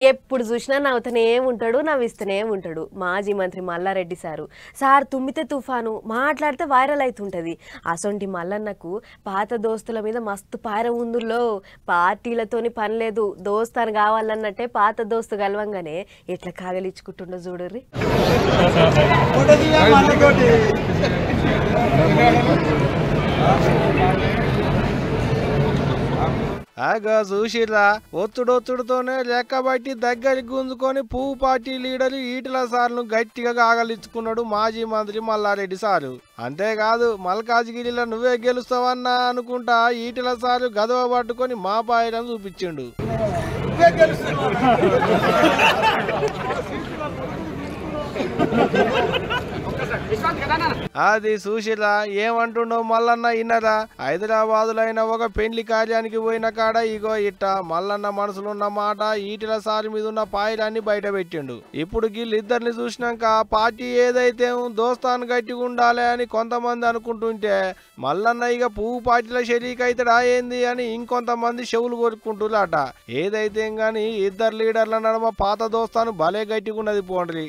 ఎప్పుడు చూసినా నవ్వుతూనే ఉంటాడు, నవ్విస్తూనే ఉంటాడు. మాజీ మంత్రి మల్లారెడ్డి సార్ తుమ్మితే తుఫాను, మాట్లాడితే వైరల్ అయితుంటది. అసొంటి మల్లన్నకు పాత దోస్తుల మీద మస్తు పార ఉందుల్లో. పార్టీలతోని పని లేదు, దోస్తాను కావాలన్నట్టే పాత దోస్తు గలవంగానే ఎట్లా కాగలిచ్చుకుంటుండో చూడుర్రి. ఆగా చూసిరా ఒత్తుడొత్తుడుతోనే లెక్కబట్టి దగ్గరికి గుంజుకొని పువ్వు పార్టీ లీడర్ ఈటల సార్ను గట్టిగా కాగలించుకున్నాడు మాజీ మంత్రి మల్లారెడ్డి సారు. అంతేకాదు మల్కాజ్గిరిలో నువ్వే గెలుస్తావన్నా అనుకుంటా ఈటల సారు గదవ పట్టుకొని మా పాయడం చూపించిండు. అది సుశీల ఏమంటుండో మల్లన్న ఇన్నరా. హైదరాబాదులో అయిన ఒక పెండ్లి కార్యానికి పోయిన కాడ ఇగో ఇట్ట మల్లన్న మనసులున్న మాట ఈటల సారి మీద ఉన్న పాయరాన్ని బయట పెట్టిండు. ఇప్పుడు వీళ్ళిద్దరిని చూసినాక పార్టీ ఏదైతే దోస్తాను గట్టిగా ఉండాలి అని కొంతమంది అనుకుంటుంటే మల్లన్న ఇక పువ్వు పార్టీల షరీక్ అవుతాడా ఏంది అని ఇంకొంతమంది చెవులు కొరుక్కుంటున్నారట. ఏదైతే గాని ఇద్దరు లీడర్ల నడమ పాత దోస్తాను భలే గట్టిగా ఉన్నది పోండ్రి.